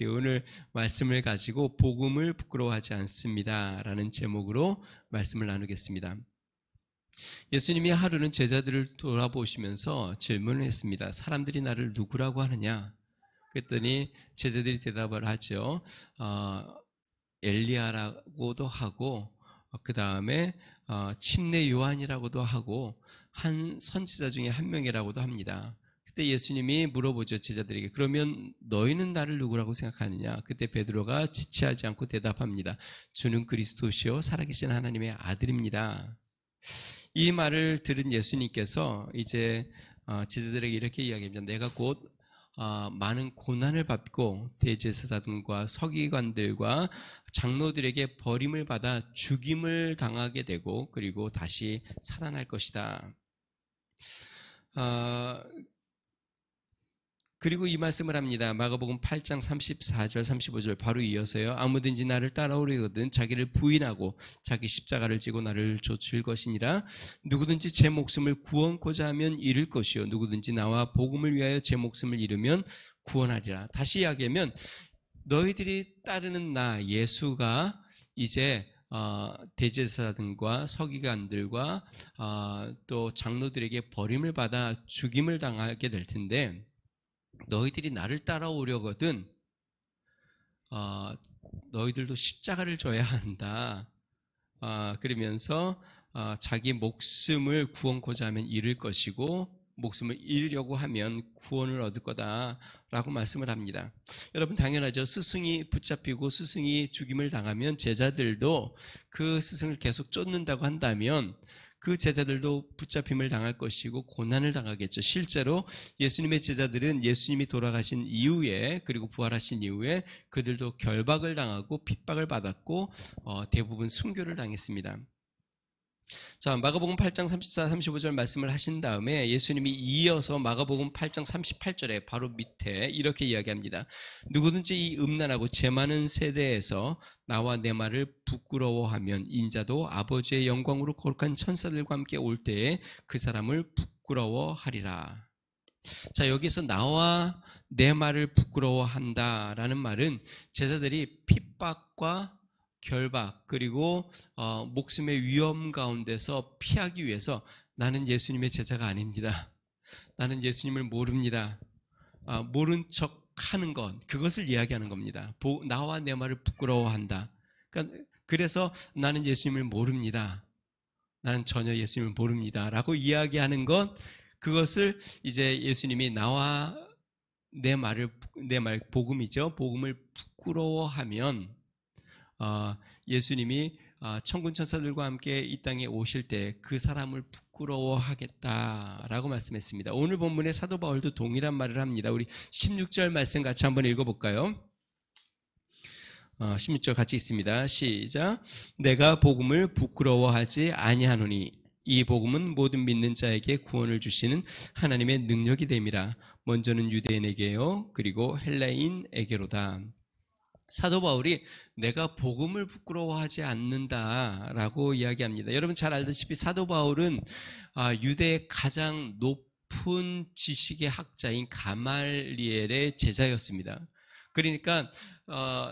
오늘 말씀을 가지고 복음을 부끄러워하지 않습니다 라는 제목으로 말씀을 나누겠습니다. 예수님이 하루는 제자들을 돌아보시면서 질문을 했습니다. 사람들이 나를 누구라고 하느냐? 그랬더니 제자들이 대답을 하죠. 엘리야라고도 하고 그 다음에 침례 요한이라고도 하고 한 선지자 중에 한 명이라고도 합니다. 그때 예수님이 물어보죠, 제자들에게. 그러면 너희는 나를 누구라고 생각하느냐? 그때 베드로가 지체하지 않고 대답합니다. 주는 그리스도시요 살아계신 하나님의 아들입니다. 이 말을 들은 예수님께서 이제 제자들에게 이렇게 이야기합니다. 내가 곧 많은 고난을 받고 대제사장들과 서기관들과 장로들에게 버림을 받아 죽임을 당하게 되고 그리고 다시 살아날 것이다. 그리고 이 말씀을 합니다. 마가복음 8장 34절 35절 바로 이어서요. 아무든지 나를 따라오려거든 자기를 부인하고 자기 십자가를 지고 나를 좇을 것이니라. 누구든지 제 목숨을 구원코자 하면 잃을 것이요 누구든지 나와 복음을 위하여 제 목숨을 잃으면 구원하리라. 다시 이야기하면 너희들이 따르는 나 예수가 이제 대제사장들과 서기관들과 또 장로들에게 버림을 받아 죽임을 당하게 될 텐데 너희들이 나를 따라오려거든 너희들도 십자가를 져야 한다. 그러면서 자기 목숨을 구원코자 하면 잃을 것이고 목숨을 잃으려고 하면 구원을 얻을 거다라고 말씀을 합니다. 여러분 당연하죠. 스승이 붙잡히고 스승이 죽임을 당하면 제자들도 그 스승을 계속 쫓는다고 한다면 그 제자들도 붙잡힘을 당할 것이고 고난을 당하겠죠. 실제로 예수님의 제자들은 예수님이 돌아가신 이후에 그리고 부활하신 이후에 그들도 결박을 당하고 핍박을 받았고 대부분 순교를 당했습니다. 자, 마가복음 8장 34, 35절 말씀을 하신 다음에 예수님이 이어서 마가복음 8장 38절에 바로 밑에 이렇게 이야기합니다. 누구든지 이 음란하고 죄 많은 세대에서 나와 내 말을 부끄러워하면 인자도 아버지의 영광으로 거룩한 천사들과 함께 올 때에 그 사람을 부끄러워하리라. 자, 여기서 나와 내 말을 부끄러워한다라는 말은 제자들이 핍박과 결박 그리고 목숨의 위험 가운데서 피하기 위해서 나는 예수님의 제자가 아닙니다. 나는 예수님을 모릅니다. 모른 척 하는 것 그것을 이야기하는 겁니다. 나와 내 말을 부끄러워한다. 그래서 나는 예수님을 모릅니다. 나는 전혀 예수님을 모릅니다. 라고 이야기하는 것 그것을 이제 예수님이 나와 내 말 복음이죠. 복음을 부끄러워하면 예수님이 천군 천사들과 함께 이 땅에 오실 때 그 사람을 부끄러워하겠다라고 말씀했습니다. 오늘 본문의 사도 바울도 동일한 말을 합니다. 우리 16절 말씀 같이 한번 읽어볼까요? 16절 같이 있습니다. 시작. 내가 복음을 부끄러워하지 아니하노니 이 복음은 모든 믿는 자에게 구원을 주시는 하나님의 능력이 됨이라. 먼저는 유대인에게요 그리고 헬라인에게로다. 사도 바울이 내가 복음을 부끄러워하지 않는다라고 이야기합니다. 여러분 잘 알다시피 사도 바울은 유대의 가장 높은 지식의 학자인 가말리엘의 제자였습니다. 그러니까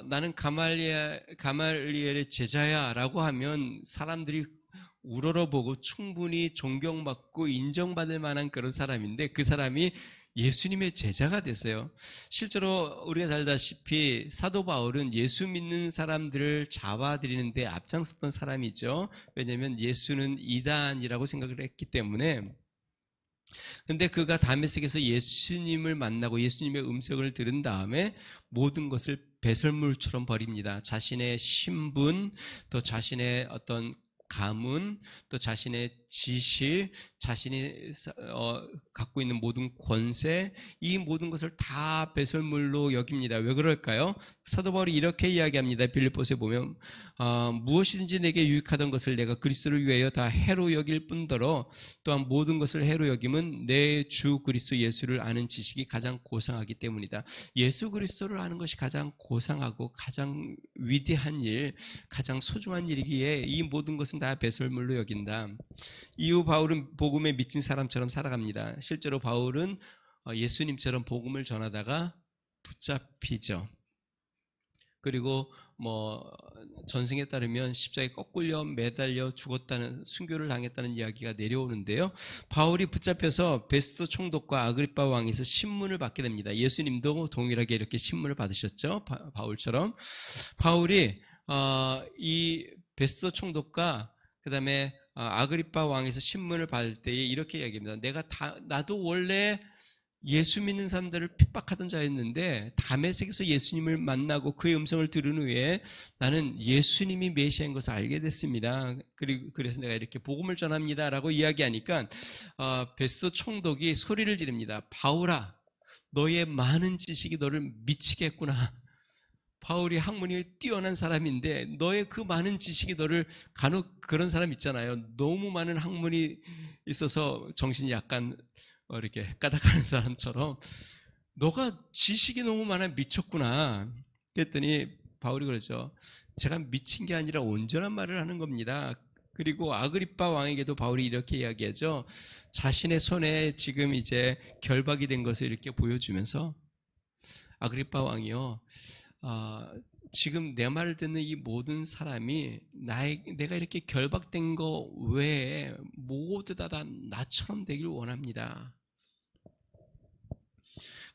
나는 가말리엘의 제자야라고 하면 사람들이 우러러보고 충분히 존경받고 인정받을 만한 그런 사람인데 그 사람이 예수님의 제자가 됐어요. 실제로 우리가 잘 알다시피 사도 바울은 예수 믿는 사람들을 잡아들이는데 앞장섰던 사람이죠. 왜냐하면 예수는 이단이라고 생각을 했기 때문에. 근데 그가 다메섹에서 예수님을 만나고 예수님의 음성을 들은 다음에 모든 것을 배설물처럼 버립니다. 자신의 신분, 또 자신의 어떤 가문, 또 자신의 지식, 자신이 갖고 있는 모든 권세, 이 모든 것을 다 배설물로 여깁니다. 왜 그럴까요? 사도 바울이 이렇게 이야기합니다. 빌립보서에 보면 무엇이든지 내게 유익하던 것을 내가 그리스도를 위하여 다 해로 여길 뿐더러 또한 모든 것을 해로 여김은 내 주 그리스도 예수를 아는 지식이 가장 고상하기 때문이다. 예수 그리스도를 아는 것이 가장 고상하고 가장 위대한 일, 가장 소중한 일이기에 이 모든 것은 다 배설물로 여긴다. 이후 바울은 복음에 미친 사람처럼 살아갑니다. 실제로 바울은 예수님처럼 복음을 전하다가 붙잡히죠. 그리고 뭐 전승에 따르면 십자가에 거꾸려 매달려 죽었다는, 순교를 당했다는 이야기가 내려오는데요. 바울이 붙잡혀서 베스도 총독과 아그리빠 왕에서 신문을 받게 됩니다. 예수님도 동일하게 이렇게 신문을 받으셨죠. 바울처럼. 바울이 이 베스도 총독과 그다음에 아그리빠 왕에서 신문을 받을 때에 이렇게 이야기합니다. 나도 원래 예수 믿는 사람들을 핍박하던 자였는데 다메섹에서 예수님을 만나고 그의 음성을 들은 후에 나는 예수님이 메시아인 것을 알게 됐습니다. 그래서 내가 이렇게 복음을 전합니다라고 이야기하니까 베스도 총독이 소리를 지릅니다. 바울아, 너의 많은 지식이 너를 미치게 했구나. 바울이 학문이 뛰어난 사람인데 너의 그 많은 지식이 너를, 간혹 그런 사람 있잖아요. 너무 많은 학문이 있어서 정신이 약간 이렇게 까닥하는 사람처럼 너가 지식이 너무 많아 미쳤구나. 그랬더니 바울이 그러죠. 제가 미친 게 아니라 온전한 말을 하는 겁니다. 그리고 아그리빠 왕에게도 바울이 이렇게 이야기하죠. 자신의 손에 지금 이제 결박이 된 것을 이렇게 보여주면서 아그리빠 왕이요, 지금 내 말을 듣는 이 모든 사람이 내가 이렇게 결박된 거 외에 모두 다 나처럼 되길 원합니다.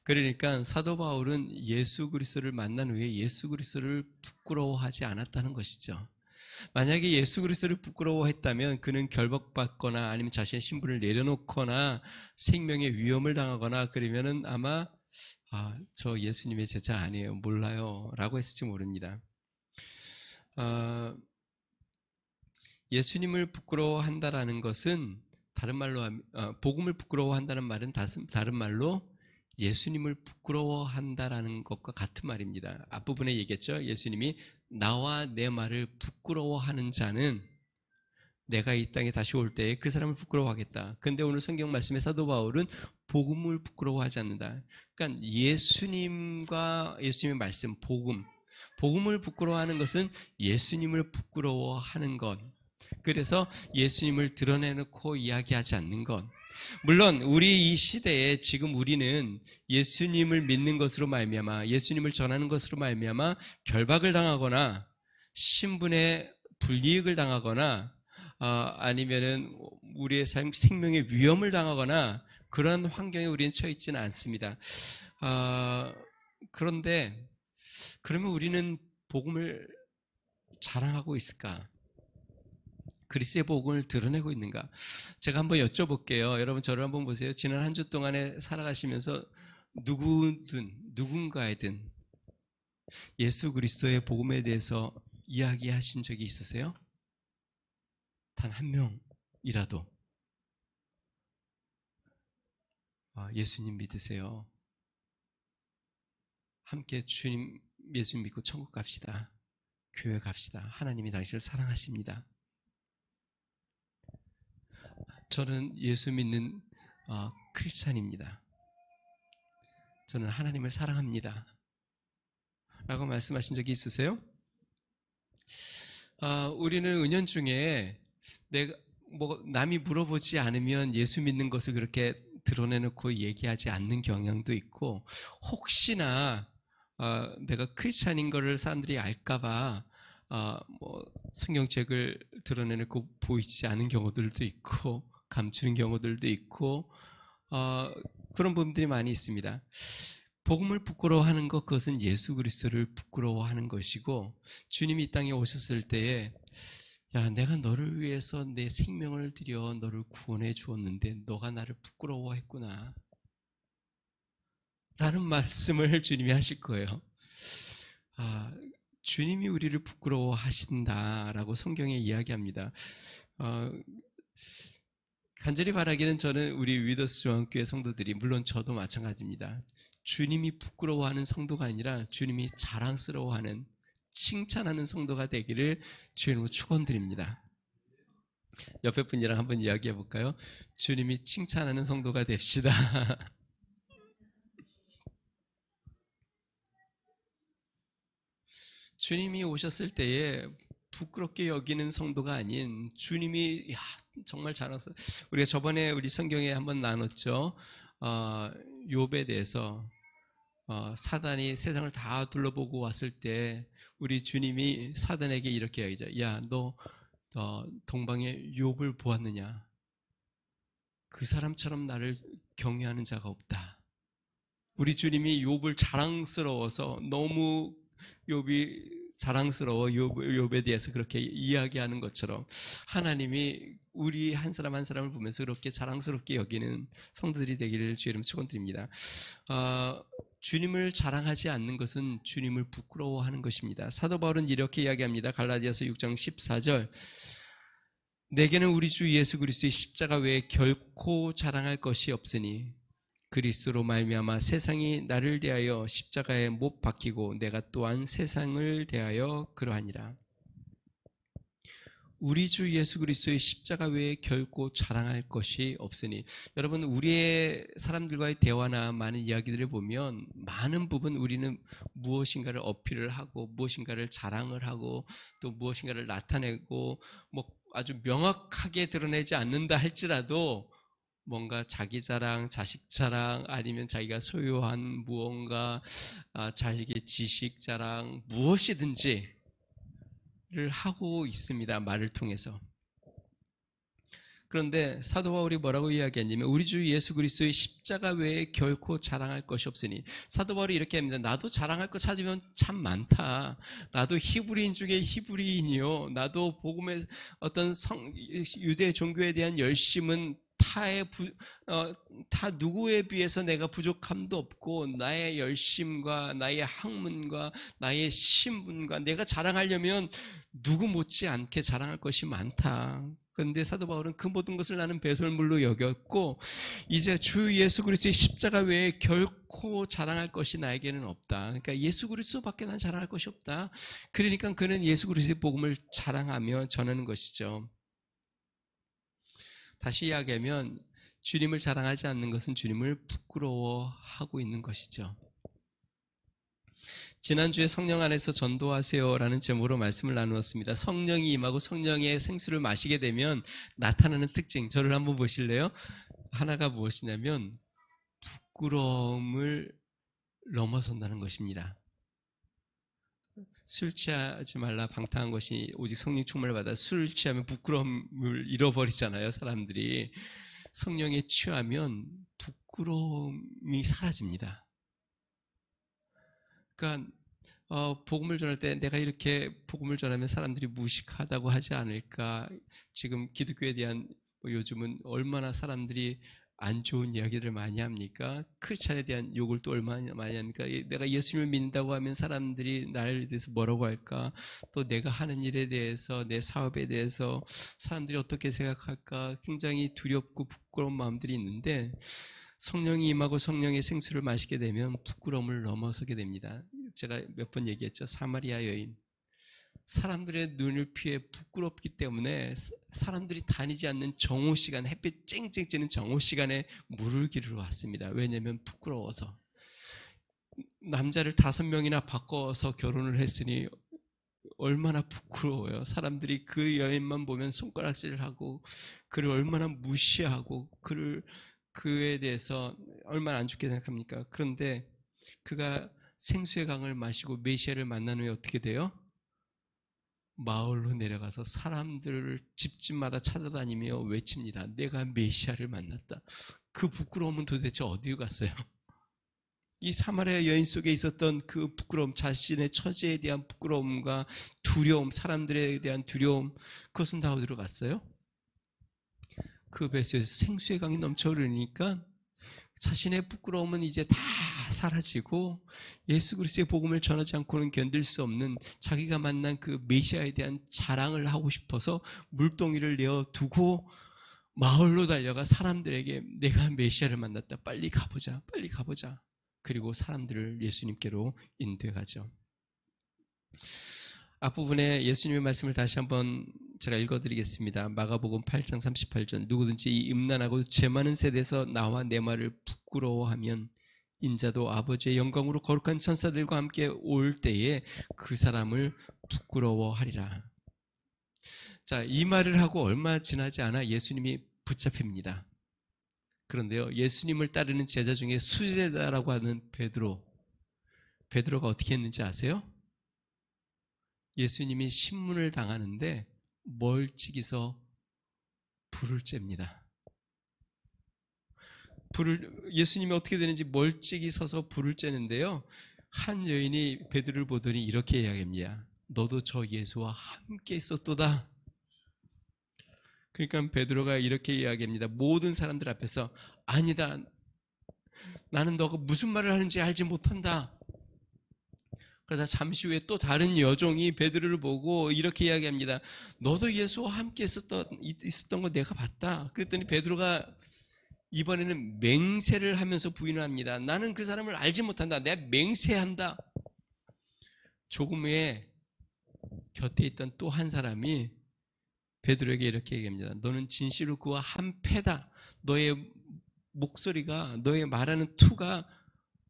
그러니까 사도 바울은 예수 그리스도를 만난 후에 예수 그리스도를 부끄러워하지 않았다는 것이죠. 만약에 예수 그리스도를 부끄러워했다면 그는 결박받거나 아니면 자신의 신분을 내려놓거나 생명의 위험을 당하거나 그러면은 아마 저 예수님의 제자 아니에요, 몰라요 라고 했을지 모릅니다. 예수님을 부끄러워한다라는 것은 다른 말로 복음을 부끄러워한다는 말은 다른 말로 예수님을 부끄러워한다라는 것과 같은 말입니다. 앞부분에 얘기했죠. 예수님이 나와 내 말을 부끄러워하는 자는 내가 이 땅에 다시 올 때에 그 사람을 부끄러워하겠다. 근데 오늘 성경 말씀에 사도 바울은 복음을 부끄러워하지 않는다. 그러니까 예수님과 예수님의 말씀, 복음을 부끄러워하는 것은 예수님을 부끄러워하는 것. 그래서 예수님을 드러내놓고 이야기하지 않는 것. 물론 우리 이 시대에 지금 우리는 예수님을 믿는 것으로 말미암아, 예수님을 전하는 것으로 말미암아 결박을 당하거나 신분의 불이익을 당하거나 아니면은 우리의 생명의 위험을 당하거나 그런 환경에 우리는 처해 있지는 않습니다. 그런데 그러면 우리는 복음을 자랑하고 있을까? 그리스도의 복음을 드러내고 있는가? 제가 한번 여쭤볼게요. 여러분 저를 한번 보세요. 지난 한 주 동안에 살아가시면서 누군가에든 예수 그리스도의 복음에 대해서 이야기하신 적이 있으세요? 단 한 명이라도 예수님 믿으세요. 함께 주님 예수 믿고 천국 갑시다. 교회 갑시다. 하나님이 당신을 사랑하십니다. 저는 예수 믿는 크리스찬입니다. 저는 하나님을 사랑합니다. 라고 말씀하신 적이 있으세요? 우리는 은연중에 남이 물어보지 않으면 예수 믿는 것을 그렇게 드러내놓고 얘기하지 않는 경향도 있고, 혹시나 내가 크리스찬인 거를 사람들이 알까봐 성경책을 드러내놓고 보이지 않은 경우들도 있고 감추는 경우들도 있고 그런 부분들이 많이 있습니다. 복음을 부끄러워하는 것, 그것은 예수 그리스도를 부끄러워하는 것이고, 주님이 이 땅에 오셨을 때에 야, 내가 너를 위해서 내 생명을 들여 너를 구원해 주었는데 너가 나를 부끄러워했구나 라는 말씀을 주님이 하실 거예요. 주님이 우리를 부끄러워하신다라고 성경에 이야기합니다. 간절히 바라기는 저는 우리 위더스 중앙교회 성도들이, 물론 저도 마찬가지입니다. 주님이 부끄러워하는 성도가 아니라 주님이 자랑스러워하는, 칭찬하는 성도가 되기를 주님으로 축원드립니다. 옆에 분이랑 한번 이야기해 볼까요? 주님이 칭찬하는 성도가 됩시다. 주님이 오셨을 때에 부끄럽게 여기는 성도가 아닌, 주님이 정말 자랑스러워. 우리가 저번에 우리 성경에 한번 나눴죠. 욥에 대해서 사단이 세상을 다 둘러보고 왔을 때 우리 주님이 사단에게 이렇게 이야기하죠. 야, 너 동방의 욥을 보았느냐? 그 사람처럼 나를 경외하는 자가 없다. 우리 주님이 욥을 자랑스러워서 너무 욥이 자랑스러워 욥에 대해서 그렇게 이야기하는 것처럼 하나님이 우리 한 사람 한 사람을 보면서 그렇게 자랑스럽게 여기는 성도들이 되기를 주의 이름으로 축원드립니다. 주님을 자랑하지 않는 것은 주님을 부끄러워하는 것입니다. 사도 바울은 이렇게 이야기합니다. 갈라디아서 6장 14절 내게는 우리 주 예수 그리스도의 십자가 외에 결코 자랑할 것이 없으니 그리스도로 말미암아 세상이 나를 대하여 십자가에 못 박히고 내가 또한 세상을 대하여 그러하니라. 우리 주 예수 그리스도의 십자가 외에 결코 자랑할 것이 없으니 여러분 우리의 사람들과의 대화나 많은 이야기들을 보면 많은 부분 우리는 무엇인가를 어필을 하고 무엇인가를 자랑을 하고 또 무엇인가를 나타내고 뭐 아주 명확하게 드러내지 않는다 할지라도 뭔가 자기 자랑, 자식 자랑 아니면 자기가 소유한 무언가 자식의 지식 자랑 무엇이든지를 하고 있습니다. 말을 통해서. 그런데 사도 바울이 뭐라고 이야기했냐면 우리 주 예수 그리스도의 십자가 외에 결코 자랑할 것이 없으니 사도 바울이 이렇게 합니다. 나도 자랑할 것 찾으면 참 많다. 나도 히브리인 중에 히브리인이요. 나도 복음의 어떤 유대 종교에 대한 열심은 타 누구에 비해서 내가 부족함도 없고 나의 열심과 나의 학문과 나의 신분과 내가 자랑하려면 누구 못지않게 자랑할 것이 많다. 그런데 사도 바울은 그 모든 것을 나는 배설물로 여겼고 이제 주 예수 그리스도의 십자가 외에 결코 자랑할 것이 나에게는 없다. 그러니까 예수 그리스도밖에 난 자랑할 것이 없다. 그러니까 그는 예수 그리스도의 복음을 자랑하며 전하는 것이죠. 다시 이야기하면 주님을 자랑하지 않는 것은 주님을 부끄러워하고 있는 것이죠. 지난주에 성령 안에서 전도하세요라는 제목으로 말씀을 나누었습니다. 성령이 임하고 성령의 생수를 마시게 되면 나타나는 특징, 저를 한번 보실래요? 하나가 무엇이냐면 부끄러움을 넘어선다는 것입니다. 술 취하지 말라 방탕한 것이 오직 성령 충만을 받아 술 취하면 부끄러움을 잃어버리잖아요. 사람들이. 성령에 취하면 부끄러움이 사라집니다. 그러니까 복음을 전할 때 내가 이렇게 복음을 전하면 사람들이 무식하다고 하지 않을까. 지금 기독교에 대한 요즘은 얼마나 사람들이 안 좋은 이야기들을 많이 합니까? 크리스찬에 대한 욕을 또 얼마나 많이 합니까? 내가 예수님을 믿는다고 하면 사람들이 나를 대해서 뭐라고 할까? 또 내가 하는 일에 대해서 내 사업에 대해서 사람들이 어떻게 생각할까? 굉장히 두렵고 부끄러운 마음들이 있는데 성령이 임하고 성령의 생수를 마시게 되면 부끄러움을 넘어서게 됩니다. 제가 몇 번 얘기했죠. 사마리아 여인. 사람들의 눈을 피해 부끄럽기 때문에 사람들이 다니지 않는 정오 시간, 햇빛 쨍쨍 찌는 정오 시간에 물을 기르러 왔습니다. 왜냐하면 부끄러워서. 남자를 5명이나 바꿔서 결혼을 했으니 얼마나 부끄러워요. 사람들이 그 여인만 보면 손가락질을 하고 그를 얼마나 무시하고 그에 대해서 얼마나 안 좋게 생각합니까? 그런데 그가 생수의 강을 마시고 메시아를 만난 후에 어떻게 돼요? 마을로 내려가서 사람들을 집집마다 찾아다니며 외칩니다. 내가 메시아를 만났다. 그 부끄러움은 도대체 어디로 갔어요? 이 사마리아 여인 속에 있었던 그 부끄러움, 자신의 처지에 대한 부끄러움과 두려움, 사람들에 대한 두려움, 그것은 다 어디로 갔어요? 그 뱃속에서 생수의 강이 넘쳐 흐르니까 자신의 부끄러움은 이제 다 사라지고 예수 그리스도의 복음을 전하지 않고는 견딜 수 없는 자기가 만난 그 메시아에 대한 자랑을 하고 싶어서 물동이를 내어두고 마을로 달려가 사람들에게 내가 메시아를 만났다. 빨리 가보자. 빨리 가보자. 그리고 사람들을 예수님께로 인도해가죠. 앞부분에 예수님의 말씀을 다시 한번 제가 읽어드리겠습니다. 마가복음 8장 38절 누구든지 이 음란하고 죄 많은 세대에서 나와 내 말을 부끄러워하면 인자도 아버지의 영광으로 거룩한 천사들과 함께 올 때에 그 사람을 부끄러워하리라. 자, 이 말을 하고 얼마 지나지 않아 예수님이 붙잡힙니다. 그런데요, 예수님을 따르는 제자 중에 수제자라고 하는 베드로, 베드로가 어떻게 했는지 아세요? 예수님이 신문을 당하는데 멀찍이서 불을 쬐입니다. 예수님이 어떻게 되는지 멀찍이 서서 불을 쬐는데요. 한 여인이 베드로를 보더니 이렇게 이야기합니다. 너도 저 예수와 함께 있었도다. 그러니까 베드로가 이렇게 이야기합니다. 모든 사람들 앞에서 아니다. 나는 너가 무슨 말을 하는지 알지 못한다. 그러다 잠시 후에 또 다른 여종이 베드로를 보고 이렇게 이야기합니다. 너도 예수와 함께 있었던 거 내가 봤다. 그랬더니 베드로가 이번에는 맹세를 하면서 부인을 합니다. 나는 그 사람을 알지 못한다. 내가 맹세한다. 조금 후에 곁에 있던 또 한 사람이 베드로에게 이렇게 얘기합니다. 너는 진실로 그와 한패다. 너의 목소리가, 너의 말하는 투가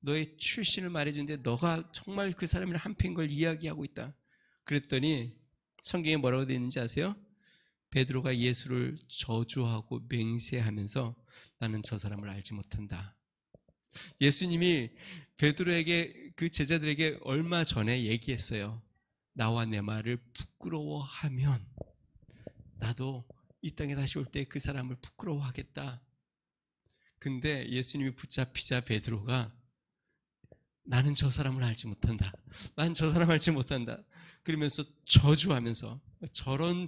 너의 출신을 말해주는데 너가 정말 그 사람을 한패인 걸 이야기하고 있다. 그랬더니 성경에 뭐라고 되어 있는지 아세요? 베드로가 예수를 저주하고 맹세하면서 나는 저 사람을 알지 못한다. 예수님이 베드로에게, 그 제자들에게 얼마 전에 얘기했어요. 나와 내 말을 부끄러워하면 나도 이 땅에 다시 올 때 그 사람을 부끄러워하겠다. 근데 예수님이 붙잡히자 베드로가 나는 저 사람을 알지 못한다. 난 저 사람 알지 못한다. 그러면서 저주하면서 저런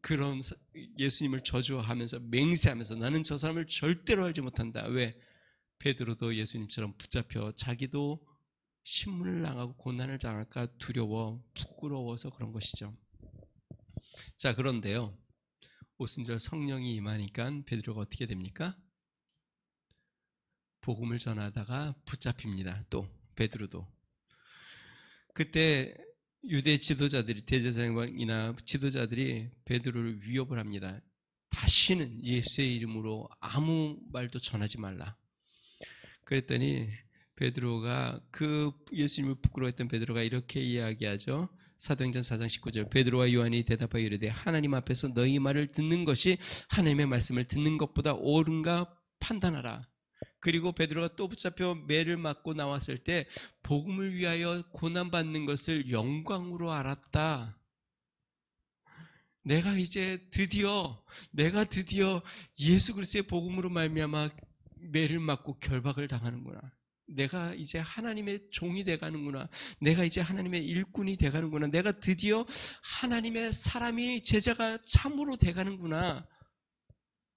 그런 예수님을 저주하면서 맹세하면서 나는 저 사람을 절대로 알지 못한다. 왜? 베드로도 예수님처럼 붙잡혀 자기도 신문을 당하고 고난을 당할까 두려워 부끄러워서 그런 것이죠. 자, 그런데요. 오순절 성령이 임하니까 베드로가 어떻게 됩니까? 복음을 전하다가 붙잡힙니다. 또 베드로도. 그때 유대 지도자들이, 대제사장이나 지도자들이 베드로를 위협을 합니다. 다시는 예수의 이름으로 아무 말도 전하지 말라. 그랬더니 베드로가, 그 예수님을 부끄러워했던 베드로가 이렇게 이야기하죠. 사도행전 4장 19절. 베드로와 요한이 대답하여 이르되 하나님 앞에서 너희 말을 듣는 것이 하나님의 말씀을 듣는 것보다 옳은가 판단하라. 그리고 베드로가 또 붙잡혀 매를 맞고 나왔을 때 복음을 위하여 고난받는 것을 영광으로 알았다. 내가 드디어 예수 그리스도의 복음으로 말미암아 매를 맞고 결박을 당하는구나. 내가 이제 하나님의 종이 돼가는구나. 내가 이제 하나님의 일꾼이 돼가는구나. 내가 드디어 하나님의 사람이, 제자가 참으로 돼가는구나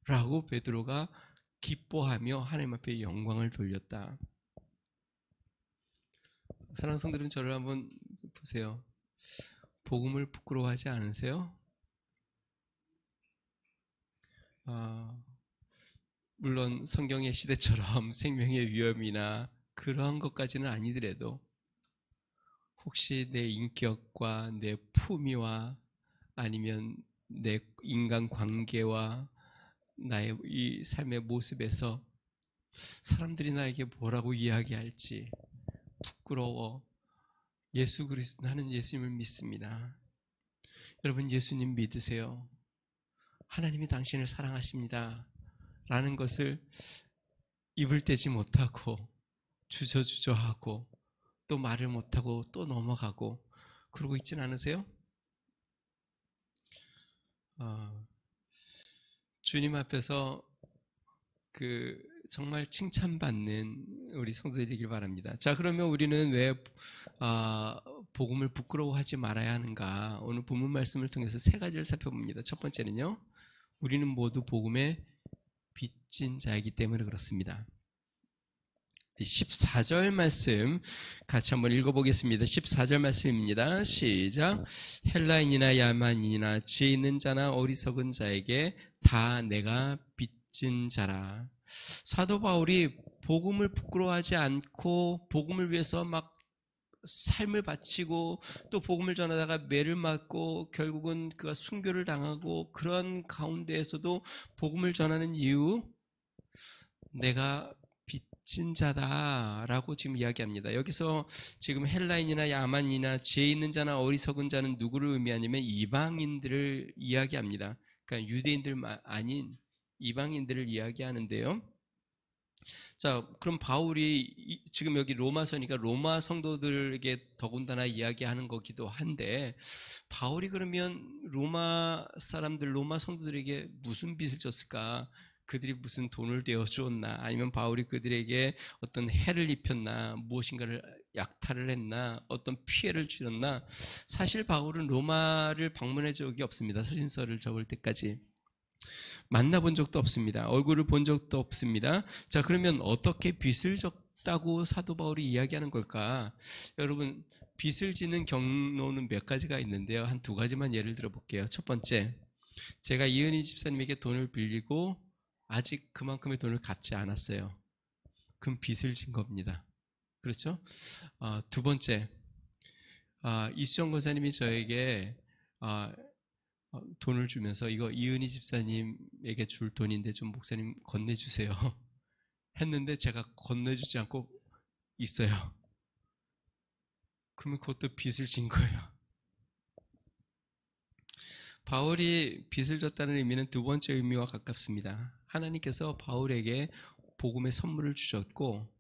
라고 베드로가 기뻐하며 하나님 앞에 영광을 돌렸다. 사랑하는 성도님, 저를 한번 보세요. 복음을 부끄러워하지 않으세요? 물론 성경의 시대처럼 생명의 위험이나 그러한 것까지는 아니더라도 혹시 내 인격과 내 품위와 아니면 내 인간관계와 나의 이 삶의 모습에서 사람들이 나에게 뭐라고 이야기할지 부끄러워. 예수 그리스도, 나는 예수님을 믿습니다. 여러분, 예수님 믿으세요. 하나님이 당신을 사랑하십니다 라는 것을 입을 떼지 못하고 주저주저하고 또 말을 못하고 또 넘어가고 그러고 있진 않으세요? 주님 앞에서 정말 칭찬받는 우리 성도들이 되길 바랍니다. 자, 그러면 우리는 왜 복음을 부끄러워하지 말아야 하는가? 오늘 본문 말씀을 통해서 세 가지를 살펴봅니다. 첫 번째는요, 우리는 모두 복음의 빚진 자이기 때문에 그렇습니다. 14절 말씀 같이 한번 읽어보겠습니다. 14절 말씀입니다. 시작. 헬라인이나 야만인이나 죄 있는 자나 어리석은 자에게 다 내가 빚진 자라. 사도 바울이 복음을 부끄러워하지 않고 복음을 위해서 막 삶을 바치고 또 복음을 전하다가 매를 맞고 결국은 그가 순교를 당하고 그런 가운데에서도 복음을 전하는 이유, 내가 빚진 자다라고 지금 이야기합니다. 여기서 지금 헬라인이나 야만이나 죄 있는 자나 어리석은 자는 누구를 의미하냐면 이방인들을 이야기합니다. 그러니까 유대인들 아닌 이방인들을 이야기하는데요. 자, 그럼 바울이 지금 여기 로마서니까 로마 성도들에게 더군다나 이야기하는 거기도 한데, 바울이 그러면 로마 사람들, 로마 성도들에게 무슨 빚을 졌을까? 그들이 무슨 돈을 되어 주었나? 아니면 바울이 그들에게 어떤 해를 입혔나? 무엇인가를 약탈을 했나? 어떤 피해를 주었나? 사실 바울은 로마를 방문해 적이 없습니다. 서신서를 적을 때까지. 만나본 적도 없습니다. 얼굴을 본 적도 없습니다. 자, 그러면 어떻게 빚을 졌다고 사도 바울이 이야기하는 걸까? 여러분, 빚을 지는 경로는 몇 가지가 있는데요. 한 두 가지만 예를 들어 볼게요. 첫 번째, 제가 이은희 집사님에게 돈을 빌리고 아직 그만큼의 돈을 갚지 않았어요. 그럼 빚을 진 겁니다. 그렇죠? 두 번째, 이수정 권사님이 저에게 돈을 주면서 이거 이은희 집사님에게 줄 돈인데 좀 목사님 건네주세요 했는데 제가 건네주지 않고 있어요. 그러면 그것도 빚을 진 거예요. 바울이 빚을 졌다는 의미는 두 번째 의미와 가깝습니다. 하나님께서 바울에게 복음의 선물을 주셨고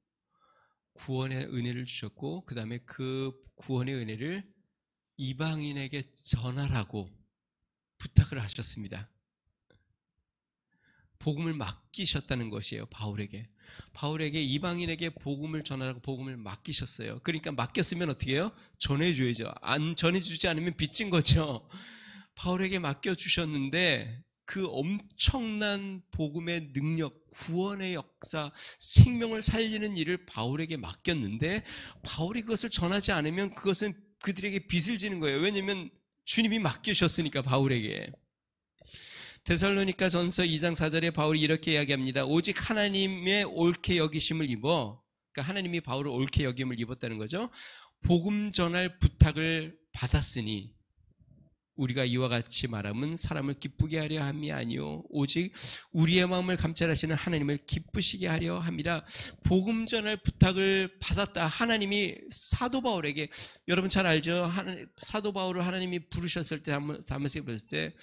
구원의 은혜를 주셨고 그 다음에 그 구원의 은혜를 이방인에게 전하라고 부탁을 하셨습니다. 복음을 맡기셨다는 것이에요. 바울에게 이방인에게 복음을 전하라고 복음을 맡기셨어요. 그러니까 맡겼으면 어떻게 해요? 전해줘야죠. 안 전해주지 않으면 빚진 거죠. 바울에게 맡겨주셨는데 그 엄청난 복음의 능력, 구원의 역사, 생명을 살리는 일을 바울에게 맡겼는데 바울이 그것을 전하지 않으면 그것은 그들에게 빚을 지는 거예요. 왜냐하면 주님이 맡기셨으니까 바울에게. 데살로니가 전서 2장 4절에 바울이 이렇게 이야기합니다. 오직 하나님의 옳게 여기심을 입어, 그러니까 하나님이 바울을 옳게 여김을 입었다는 거죠. 복음 전할 부탁을 받았으니 우리가 이와 같이 말함은 사람을 기쁘게 하려 함이 아니요 오직 우리의 마음을 감찰하시는 하나님을 기쁘시게 하려 함이라. 복음 전할 부탁을 받았다. 하나님이 사도 바울에게, 여러분 잘 알죠? 사도 바울을 하나님이 부르셨을 때, 다메섹에 부르셨을 때